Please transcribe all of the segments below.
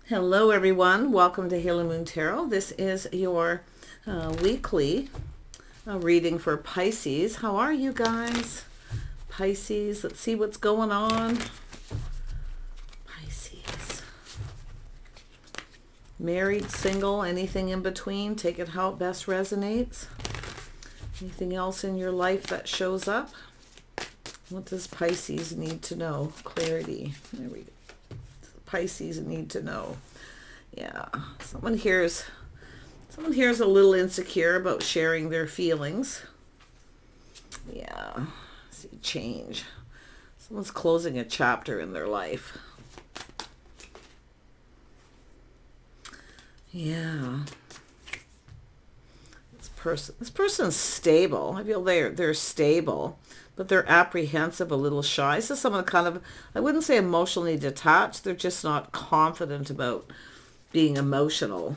Hello everyone, welcome to Halo Moon Tarot. This is your weekly reading for Pisces. How are you guys? Pisces, let's see what's going on. Pisces. Married, single, anything in between, take it how it best resonates. Anything else in your life that shows up? What does Pisces need to know? Clarity. There we go. Pisces need to know. Yeah, someone here's a little insecure about sharing their feelings. Yeah, see, change. Someone's closing a chapter in their life. Yeah. This person's stable. I feel they're stable, but they're apprehensive, a little shy. This is someone kind of, I wouldn't say emotionally detached. They're just not confident about being emotional.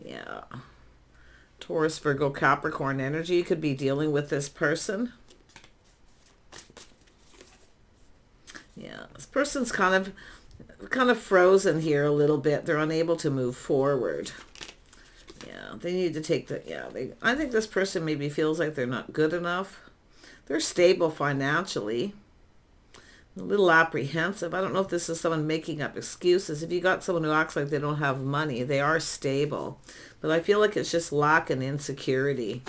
Yeah. Taurus, Virgo, Capricorn energy. You could be dealing with this person. Yeah, this person's kind of frozen here a little bit. They're unable to move forward. Yeah, they need to take I think this person maybe feels like they're not good enough. They're stable financially. A little apprehensive. I don't know if this is someone making up excuses. If you got someone who acts like they don't have money, they are stable. But I feel like it's just lack and insecurity.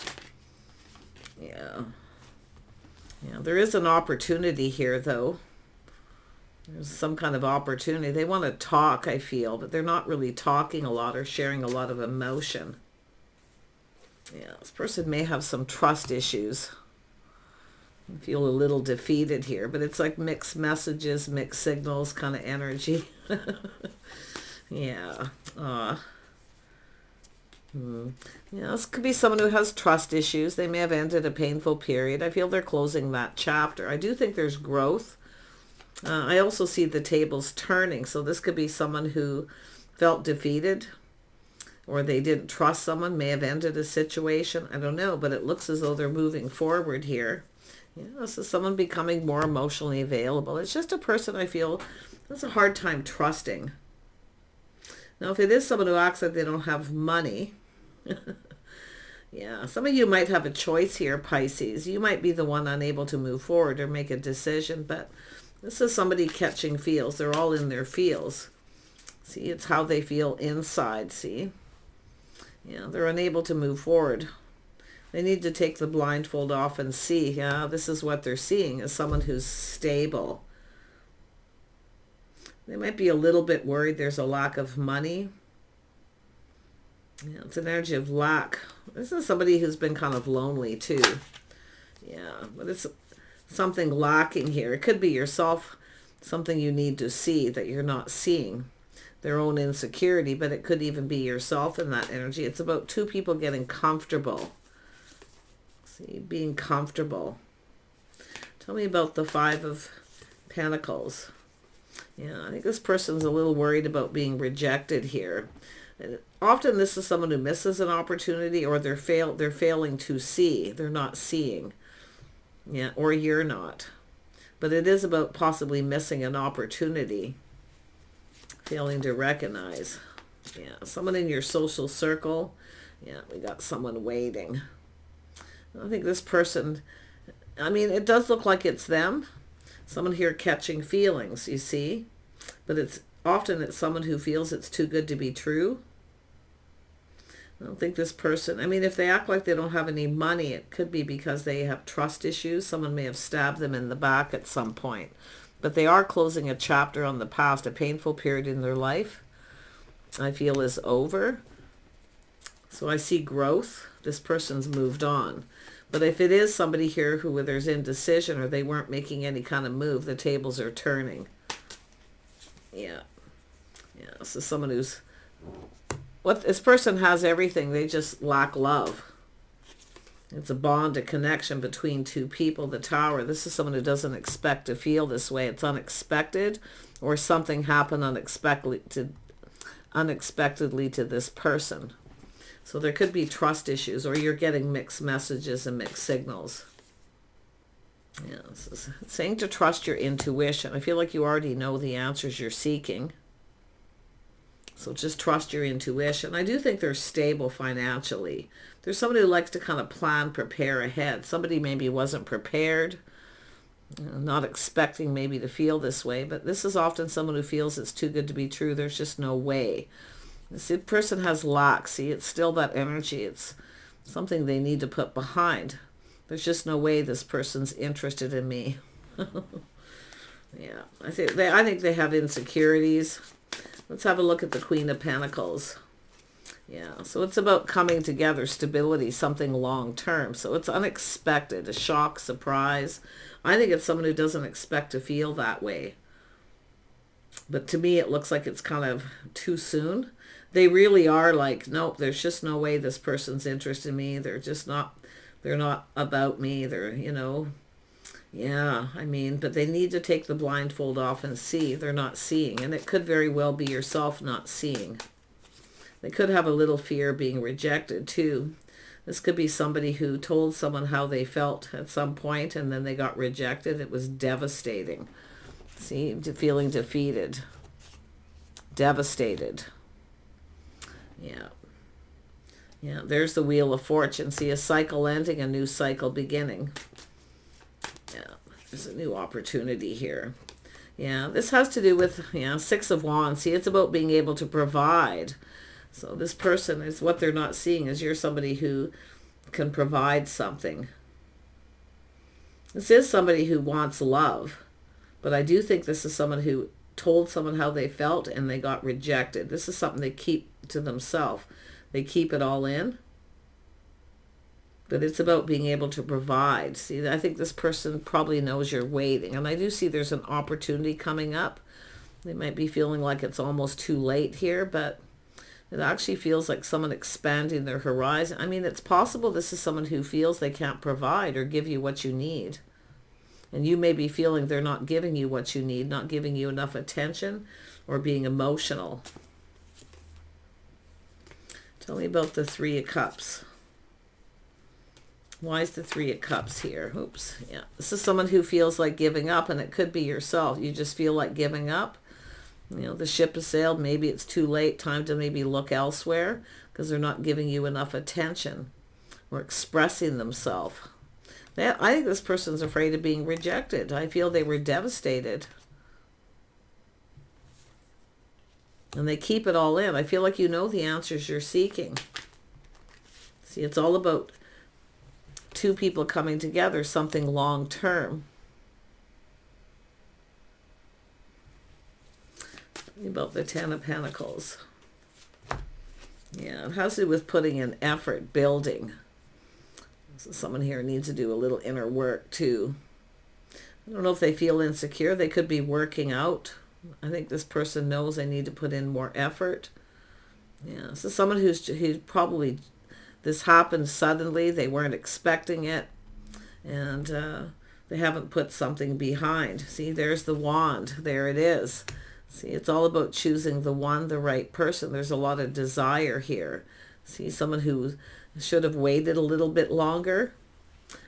Yeah. Yeah, there is an opportunity here, though. There's some kind of opportunity. They want to talk, I feel, but they're not really talking a lot or sharing a lot of emotion. Yeah, this person may have some trust issues. I feel a little defeated here, but it's like mixed messages, mixed signals kind of energy. Yeah. Yeah, this could be someone who has trust issues. They may have ended a painful period. I feel they're closing that chapter. I do think there's growth. I also see the tables turning. So this could be someone who felt defeated or they didn't trust someone, may have ended a situation. I don't know, but it looks as though they're moving forward here. Yeah, this is someone becoming more emotionally available. It's just a person I feel has a hard time trusting. Now, if it is someone who acts like they don't have money, yeah, some of you might have a choice here, Pisces. You might be the one unable to move forward or make a decision, but this is somebody catching feels. They're all in their feels. See, it's how they feel inside, see? Yeah, they're unable to move forward. They need to take the blindfold off and see. Yeah, this is what they're seeing as someone who's stable. They might be a little bit worried there's a lack of money. Yeah, it's an energy of lack. This is somebody who's been kind of lonely too. Yeah, but it's something lacking here. It could be yourself, something you need to see that you're not seeing. Their own insecurity, but it could even be yourself in that energy. It's about two people getting comfortable. See, being comfortable. Tell me about the Five of Pentacles. Yeah, I think this person's a little worried about being rejected here. And often this is someone who misses an opportunity, or they're failing to see. They're not seeing. Yeah, or you're not. But it is about possibly missing an opportunity. Failing to recognize. Yeah, someone in your social circle. Yeah, we got someone waiting. I think this person, I mean, it does look like it's them. Someone here catching feelings, you see. But it's someone who feels it's too good to be true. I don't think this person, I mean, if they act like they don't have any money, it could be because they have trust issues. Someone may have stabbed them in the back at some point. But they are closing a chapter on the past. A painful period in their life, I feel, is over. So I see growth. This person's moved on. But if it is somebody here who there's indecision or they weren't making any kind of move, the tables are turning. Yeah. Yeah, this is someone who's... This person has everything. They just lack love. It's a bond, a connection between two people. The Tower. This is someone who doesn't expect to feel this way. It's unexpected, or something happened unexpectedly to this person. So there could be trust issues, or you're getting mixed messages and mixed signals. Yeah, this is saying to trust your intuition. I feel like you already know the answers you're seeking. So just trust your intuition. I do think they're stable financially. There's somebody who likes to kind of plan, prepare ahead. Somebody maybe wasn't prepared, not expecting maybe to feel this way, but this is often someone who feels it's too good to be true. There's just no way. This person has lack. See, it's still that energy. It's something they need to put behind. There's just no way this person's interested in me. Yeah, I think they have insecurities. Let's have a look at the Queen of Pentacles. Yeah, so it's about coming together, stability, something long-term. So it's unexpected, a shock, surprise. I think it's someone who doesn't expect to feel that way. But to me, it looks like it's kind of too soon. They really are like, nope, there's just no way this person's interested in me. They're not about me. They're, yeah, I mean, but they need to take the blindfold off and see. They're not seeing. And it could very well be yourself not seeing. They could have a little fear being rejected too. This could be somebody who told someone how they felt at some point and then they got rejected. It was devastating. See, feeling defeated. Devastated. Yeah. Yeah, there's the Wheel of Fortune. See, a cycle ending, a new cycle beginning. Yeah, there's a new opportunity here. Yeah, this has to do with, Six of Wands. See, it's about being able to provide. So this person is, what they're not seeing is you're somebody who can provide something. This is somebody who wants love, but I do think this is someone who told someone how they felt and they got rejected. This is something they keep to themselves. They keep it all in. But it's about being able to provide. See, I think this person probably knows you're waiting. And I do see there's an opportunity coming up. They might be feeling like it's almost too late here, but it actually feels like someone expanding their horizon. I mean, it's possible this is someone who feels they can't provide or give you what you need. And you may be feeling they're not giving you what you need, not giving you enough attention, or being emotional. Tell me about the Three of Cups. Why is the Three of Cups here? Oops. Yeah. This is someone who feels like giving up, and it could be yourself. You just feel like giving up. The ship has sailed. Maybe it's too late. Time to maybe look elsewhere because they're not giving you enough attention or expressing themselves. I think this person's afraid of being rejected. I feel they were devastated. And they keep it all in. I feel like you know the answers you're seeking. See, it's all about two people coming together, something long term. About the Ten of Pentacles. Yeah, it has to do with putting in effort, building. So someone here needs to do a little inner work too. I don't know if they feel insecure. They could be working out. I think this person knows they need to put in more effort. Yeah, so someone who's probably, this happened suddenly. They weren't expecting it. And they haven't put something behind. See, there's the wand. There it is. See, it's all about choosing the one, the right person. There's a lot of desire here. See, someone who should have waited a little bit longer.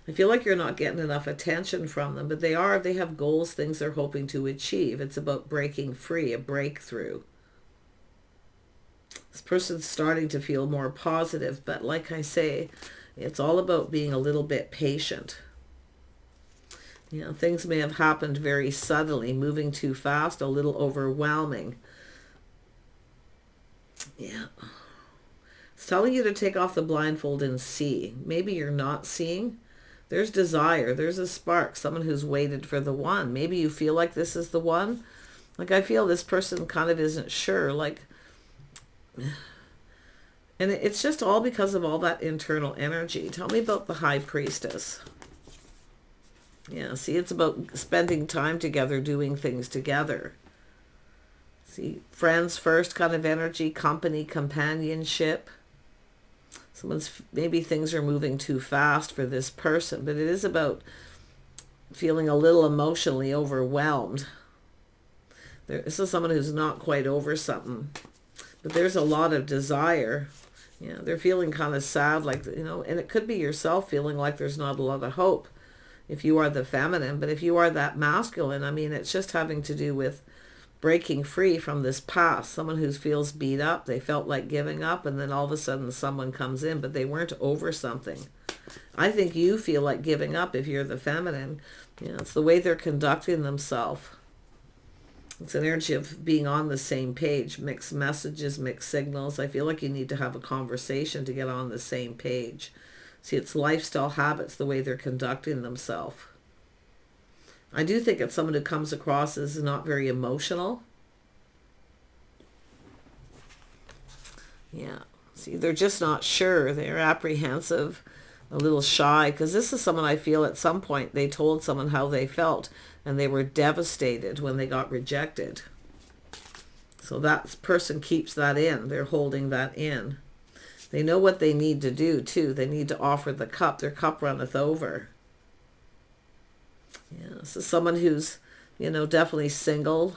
I feel like you're not getting enough attention from them, but they have goals, things they're hoping to achieve. It's about breaking free, a breakthrough. This person's starting to feel more positive, but like I say, it's all about being a little bit patient. Things may have happened very suddenly, moving too fast, a little overwhelming. Yeah. It's telling you to take off the blindfold and see. Maybe you're not seeing. There's desire. There's a spark. Someone who's waited for the one. Maybe you feel like this is the one. Like I feel this person kind of isn't sure. Like, and it's just all because of all that internal energy. Tell me about the High Priestess. Yeah, see, it's about spending time together, doing things together. See, friends first kind of energy, company, companionship. Maybe things are moving too fast for this person, but it is about feeling a little emotionally overwhelmed. This is someone who's not quite over something, but there's a lot of desire. Yeah, they're feeling kind of sad, like, and it could be yourself feeling like there's not a lot of hope. If you are the feminine, but if you are that masculine, I mean, it's just having to do with breaking free from this past. Someone who feels beat up, they felt like giving up, and then all of a sudden someone comes in, but they weren't over something. I think you feel like giving up if you're the feminine. It's the way they're conducting themselves. It's an energy of being on the same page, mixed messages, mixed signals. I feel like you need to have a conversation to get on the same page. See, it's lifestyle habits, the way they're conducting themselves. I do think it's someone who comes across as not very emotional. Yeah. See, they're just not sure. They're apprehensive, a little shy, because this is someone I feel at some point they told someone how they felt, and they were devastated when they got rejected. So that person keeps that in. They're holding that in. They know what they need to do, too. They need to offer the cup. Their cup runneth over. Yeah, so someone who's, definitely single.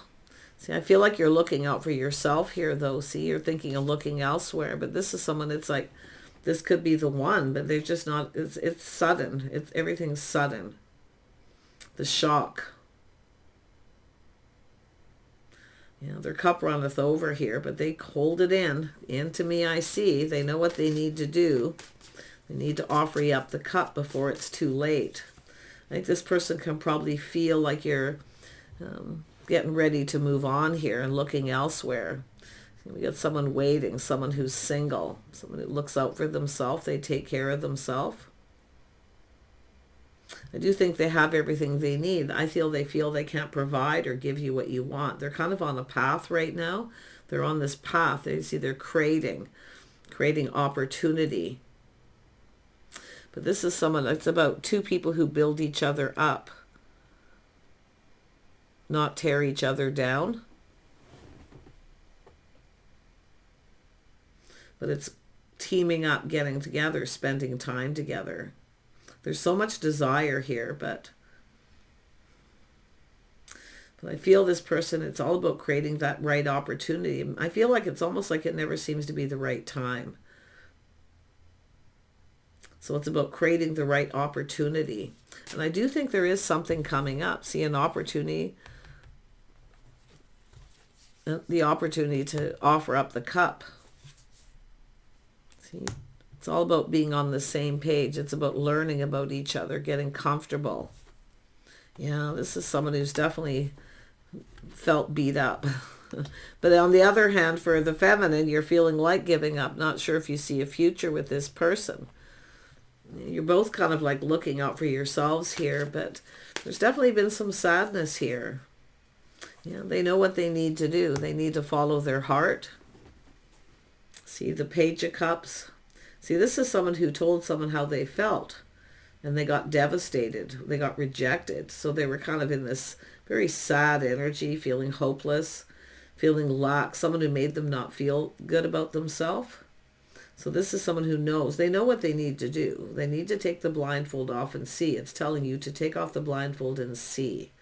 See, I feel like you're looking out for yourself here, though. See, you're thinking of looking elsewhere. But this is someone, it's like, this could be the one, but they're just not, it's sudden. Everything's sudden. The shock. Their cup runneth over here, but they hold it in. Into me I see. They know what they need to do. They need to offer you up the cup before it's too late. I think this person can probably feel like you're getting ready to move on here and looking elsewhere. We got someone waiting, someone who's single, someone who looks out for themselves. They take care of themselves. I do think they have everything they need. I feel they can't provide or give you what you want. They're kind of on a path right now. They're on this path. They see they're creating opportunity. But this is someone, it's about two people who build each other up, not tear each other down. But it's teaming up, getting together, spending time together. There's so much desire here, but I feel this person, it's all about creating that right opportunity. I feel like it's almost like it never seems to be the right time. So it's about creating the right opportunity. And I do think there is something coming up. See, an opportunity, the opportunity to offer up the cup. See, it's all about being on the same page. It's about learning about each other, getting comfortable. Yeah, this is someone who's definitely felt beat up. But on the other hand, for the feminine, you're feeling like giving up. Not sure if you see a future with this person. You're both kind of like looking out for yourselves here, but there's definitely been some sadness here. Yeah, they know what they need to do. They need to follow their heart. See the Page of Cups. See, this is someone who told someone how they felt, and they got devastated. They got rejected. So they were kind of in this very sad energy, feeling hopeless, feeling lack, someone who made them not feel good about themselves. So this is someone who knows. They know what they need to do. They need to take the blindfold off and see. It's telling you to take off the blindfold and see.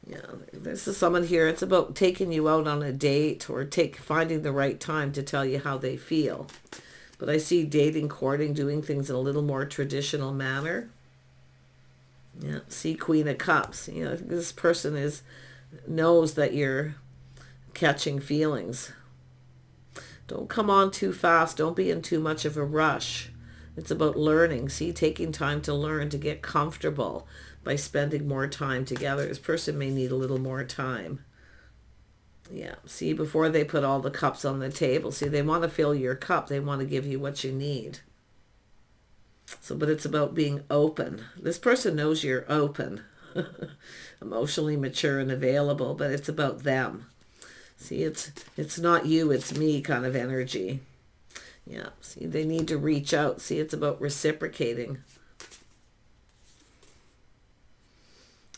Yeah, this is someone here. It's about taking you out on a date or finding the right time to tell you how they feel. But I see dating, courting, doing things in a little more traditional manner. Yeah, see Queen of Cups. You know, this person knows that you're catching feelings. Don't come on too fast. Don't be in too much of a rush. It's about learning. See, taking time to learn, to get comfortable by spending more time together. This person may need a little more time. Yeah, see, before they put all the cups on the table, see, they want to fill your cup. They want to give you what you need. So, but it's about being open. This person knows you're open, emotionally mature and available, but it's about them. See, it's not you, it's me kind of energy. Yeah, see, they need to reach out. See, it's about reciprocating.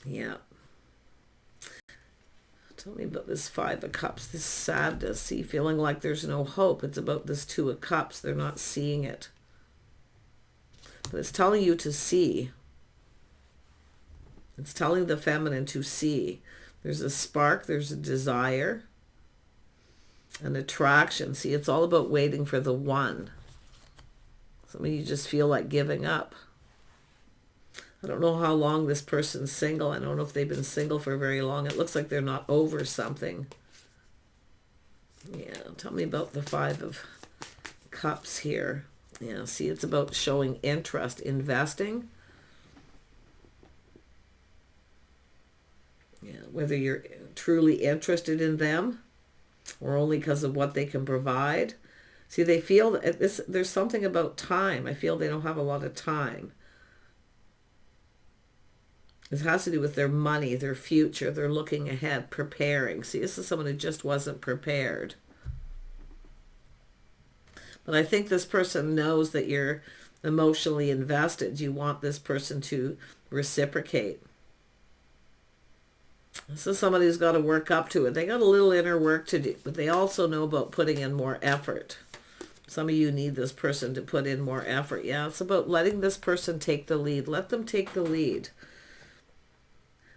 Yeah. Tell me about this Five of Cups, this sadness. See, feeling like there's no hope. It's about this Two of Cups. They're not seeing it. But it's telling you to see. It's telling the feminine to see. There's a spark. There's a desire. An attraction. See, it's all about waiting for the one. Some of you just feel like giving up. I don't know how long this person's single. I don't know if they've been single for very long. It looks like they're not over something. Yeah, tell me about the Five of Cups here. Yeah, see, it's about showing interest, investing. Yeah, whether you're truly interested in them or only because of what they can provide. See, they feel that there's something about time. I feel they don't have a lot of time. This has to do with their money, their future. They're looking ahead, preparing. See, this is someone who just wasn't prepared. But I think this person knows that you're emotionally invested. You want this person to reciprocate. This is somebody who's got to work up to it. They got a little inner work to do, but they also know about putting in more effort. Some of you need this person to put in more effort. Yeah, it's about letting this person take the lead. Let them take the lead.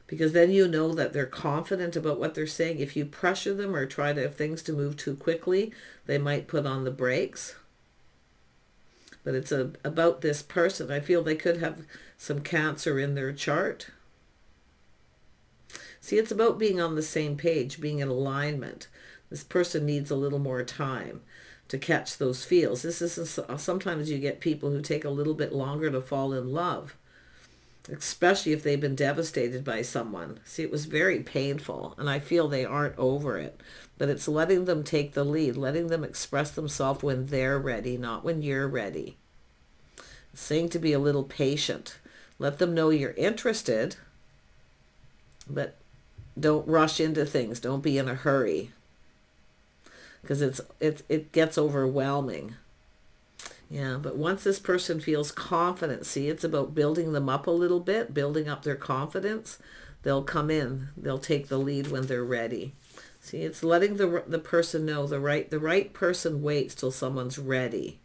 Because then you know that they're confident about what they're saying. If you pressure them or try to have things to move too quickly, they might put on the brakes. But it's about this person. I feel they could have some Cancer in their chart. See, it's about being on the same page, being in alignment. This person needs a little more time to catch those feels. This is sometimes you get people who take a little bit longer to fall in love, especially if they've been devastated by someone. See, it was very painful, and I feel they aren't over it. But it's letting them take the lead, letting them express themselves when they're ready, not when you're ready. It's saying to be a little patient. Let them know you're interested, but don't rush into things. Don't be in a hurry, because it gets overwhelming. Yeah, but once this person feels confident, see, it's about building them up a little bit, building up their confidence. They'll come in. They'll take the lead when they're ready. See, it's letting the person know the right person waits till someone's ready.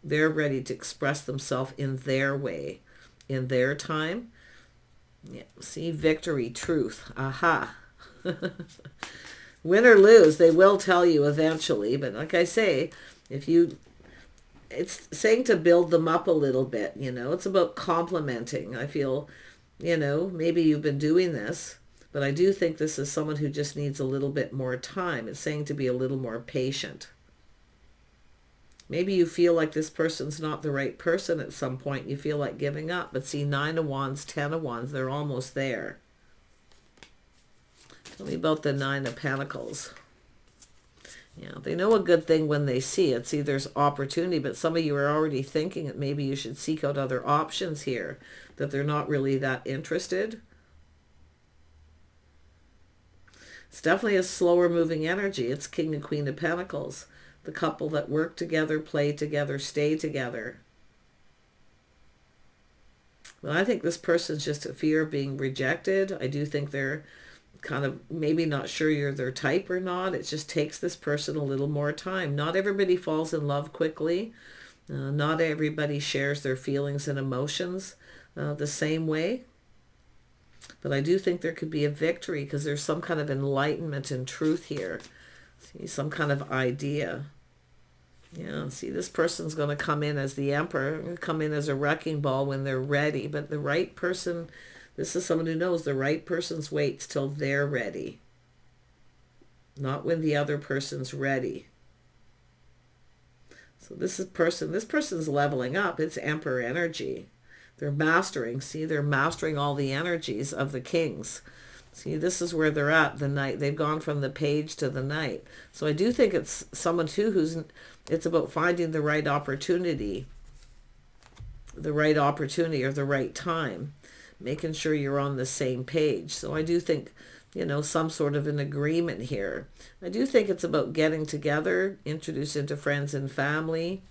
They're ready to express themselves in their way, in their time. Yeah, see, victory, truth. Aha. Win or lose, they will tell you eventually. But like I say, it's saying to build them up a little bit, It's about complimenting. I feel, maybe you've been doing this, but I do think this is someone who just needs a little bit more time. It's saying to be a little more patient. Maybe you feel like this person's not the right person at some point. You feel like giving up. But see, 9 of Wands, 10 of Wands, they're almost there. Tell me about the 9 of Pentacles. Yeah, they know a good thing when they see it. See, there's opportunity, but some of you are already thinking that maybe you should seek out other options here, that they're not really that interested. It's definitely a slower moving energy. It's King and Queen of Pentacles. The couple that work together, play together, stay together. Well, I think this person's just a fear of being rejected. I do think they're kind of maybe not sure you're their type or not. It just takes this person a little more time. Not everybody falls in love quickly. Not everybody shares their feelings and emotions the same way. But I do think there could be a victory because there's some kind of enlightenment and truth here. See, some kind of idea. Yeah, see, this person's going to come in as the Emperor, come in as a wrecking ball when they're ready. But the right person, this is someone who knows the right person's waits till they're ready. Not when the other person's ready. So this person's leveling up. It's Emperor energy. They're mastering, see, they're mastering all the energies of the kings. See, this is where they're at, the Knight. They've gone from the Page to the Knight. So I do think it's someone too it's about finding the right opportunity or the right time, making sure you're on the same page. So I do think, some sort of an agreement here. I do think it's about getting together, introduced into friends and family.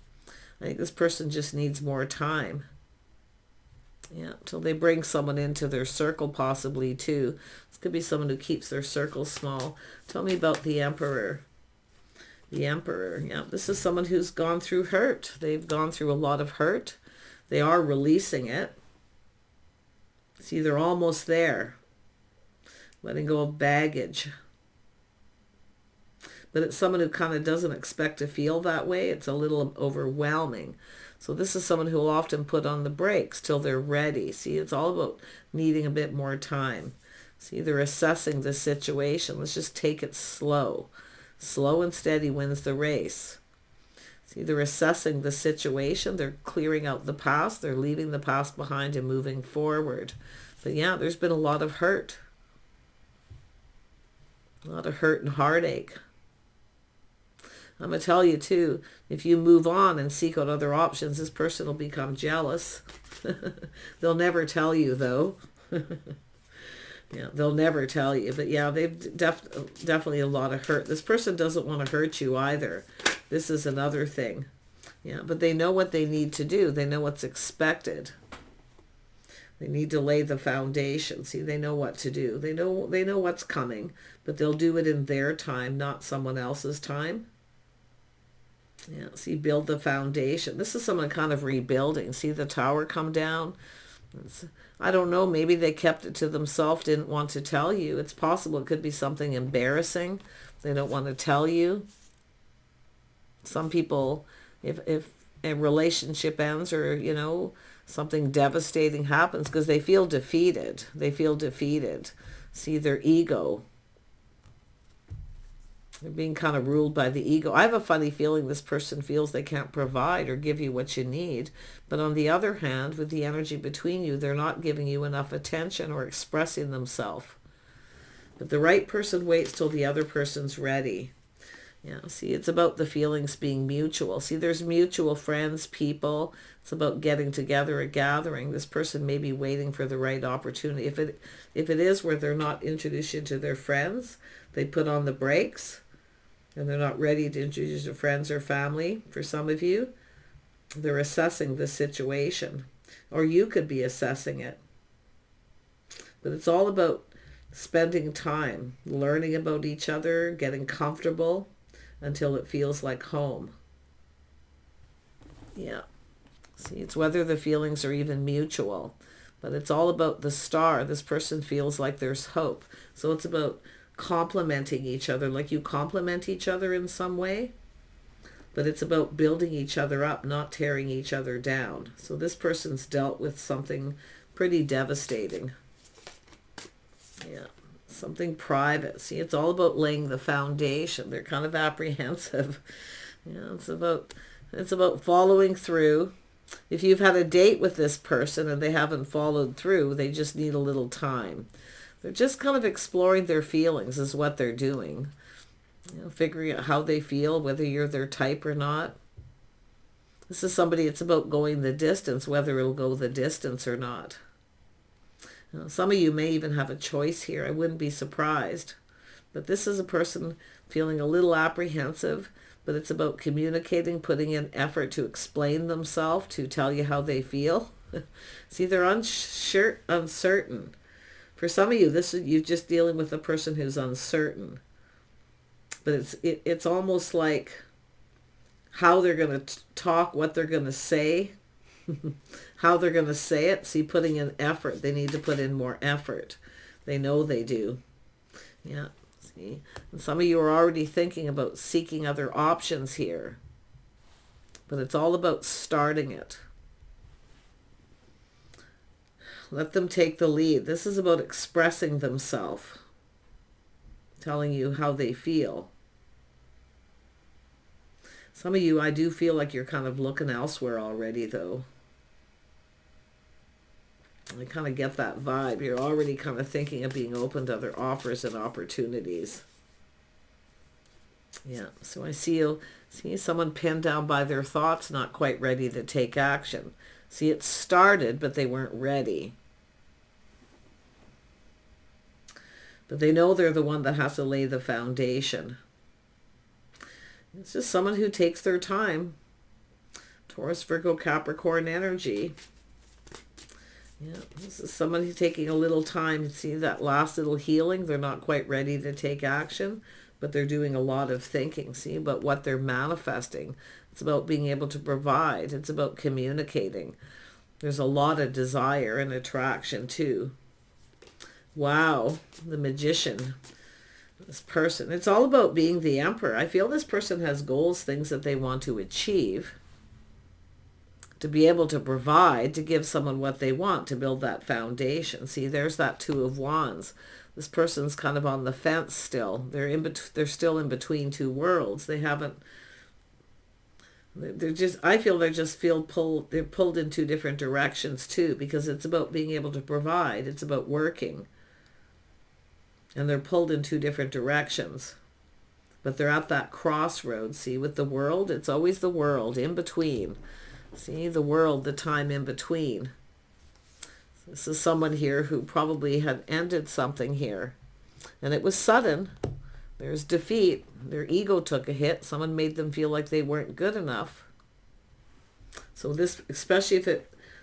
I think this person just needs more time. Yeah, till they bring someone into their circle possibly too. This could be someone who keeps their circle small. Tell me about the Emperor. The Emperor, yeah, this is someone who's gone through hurt. They've gone through a lot of hurt. They are releasing it. See, they're almost there. Letting go of baggage. but it's someone who kind of doesn't expect to feel that way. It's a little overwhelming. So this is someone who will often put on the brakes till they're ready. See, it's all about needing a bit more time. See, they're assessing the situation. Let's just take it slow. Slow and steady wins the race. See, they're assessing the situation. They're clearing out the past. They're leaving the past behind and moving forward. But yeah, there's been a lot of hurt. A lot of hurt and heartache. I'm going to tell you too, if you move on and seek out other options, this person will become jealous. They'll never tell you though. Yeah, they'll never tell you. But yeah, they've definitely a lot of hurt. This person doesn't want to hurt you either. This is another thing. Yeah, but they know what they need to do. They know what's expected. They need to lay the foundation. See, they know what to do. They know what's coming, but they'll do it in their time, not someone else's time. Yeah, see, build the foundation. This is someone kind of rebuilding. See the tower come down? I don't know, maybe they kept it to themselves, didn't want to tell you. It's possible it could be something embarrassing. They don't want to tell you. Some people, if a relationship ends or, you know, something devastating happens because they feel defeated. They feel defeated. See, their ego. They're being kind of ruled by the ego. I have a funny feeling this person feels they can't provide or give you what you need. But on the other hand, with the energy between you, they're not giving you enough attention or expressing themselves. But the right person waits till the other person's ready. Yeah, see, it's about the feelings being mutual. See, there's mutual friends, people. It's about getting together, a gathering. This person may be waiting for the right opportunity. If it is where they're not introduced you to their friends, they put on the brakes, and they're not ready to introduce their friends or family. For some of you, they're assessing the situation, or you could be assessing it. But it's all about spending time, learning about each other, getting comfortable until it feels like home. Yeah. See, it's whether the feelings are even mutual. But it's all about the star. This person feels like there's hope. So it's about complementing each other, like you complement each other in some way. But it's about building each other up, not tearing each other down. So this person's dealt with something pretty devastating. Yeah. Something private. See, it's all about laying the foundation. They're kind of apprehensive. Yeah, it's about following through. If you've had a date with this person and they haven't followed through, they just need a little time. They're just kind of exploring their feelings is what they're doing. You know, figuring out how they feel, whether you're their type or not. This is somebody, it's about going the distance, whether it'll go the distance or not. Some of you may even have a choice here. I wouldn't be surprised. But this is a person feeling a little apprehensive, but it's about communicating, putting in effort to explain themselves, to tell you how they feel. See, they're uncertain. For some of you, you're just dealing with a person who's uncertain. But it's almost like how they're going to talk, what they're going to say. How they're going to say it. See, putting in effort. They need to put in more effort. They know they do. Yeah. See, and some of you are already thinking about seeking other options here. But it's all about starting it. Let them take the lead. This is about expressing themselves. Telling you how they feel. Some of you, I do feel like you're kind of looking elsewhere already, though. I kind of get that vibe. You're already kind of thinking of being open to other offers and opportunities. Yeah, so I see someone pinned down by their thoughts, not quite ready to take action. See, it started, but they weren't ready. But they know they're the one that has to lay the foundation. It's just someone who takes their time. Taurus, Virgo, Capricorn energy. Yeah, this is someone who's taking a little time. See that last little healing? They're not quite ready to take action, but they're doing a lot of thinking. See, about what they're manifesting. It's about being able to provide. It's about communicating. There's a lot of desire and attraction too. Wow, the Magician. This person, it's all about being the Emperor. I feel this person has goals, things that they want to achieve, to be able to provide, to give someone what they want, to build that foundation. See, there's that Two of Wands. This person's kind of on the fence still. They're still in between two worlds. They haven't, they're just, I feel they're pulled in two different directions too, because it's about being able to provide. It's about working. And they're pulled in two different directions. But they're at that crossroads. See, with the World, it's always the World in between. See, the World, the time in between. This is someone here who probably had ended something here. And it was sudden. There's defeat. Their ego took a hit. Someone made them feel like they weren't good enough. So this, especially if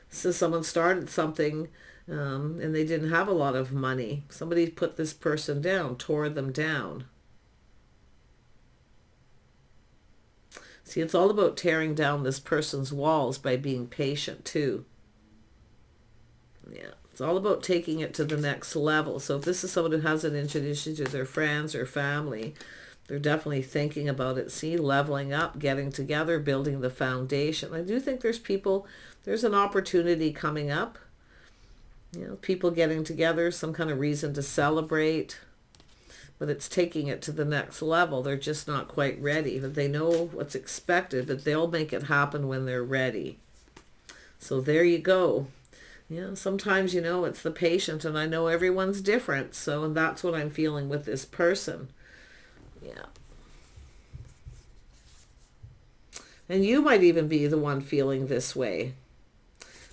someone started something and they didn't have a lot of money. Somebody put this person down, tore them down. See, it's all about tearing down this person's walls by being patient too. Yeah, it's all about taking it to the next level. So if this is someone who hasn't introduced you to their friends or family, they're definitely thinking about it. See, leveling up, getting together, building the foundation. I do think there's an opportunity coming up. You know, people getting together, some kind of reason to celebrate. But it's taking it to the next level. They're just not quite ready. But they know what's expected, but they'll make it happen when they're ready. So there you go. Yeah, sometimes, you know, it's the patient, and I know everyone's different. So, and that's what I'm feeling with this person. Yeah. And you might even be the one feeling this way.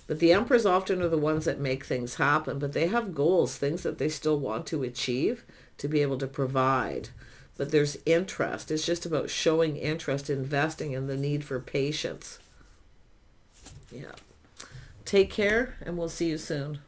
But the Emperors often are the ones that make things happen, but they have goals, things that they still want to achieve, to be able to provide. But there's interest. It's just about showing interest, investing in the need for patience. Yeah. Take care, and we'll see you soon.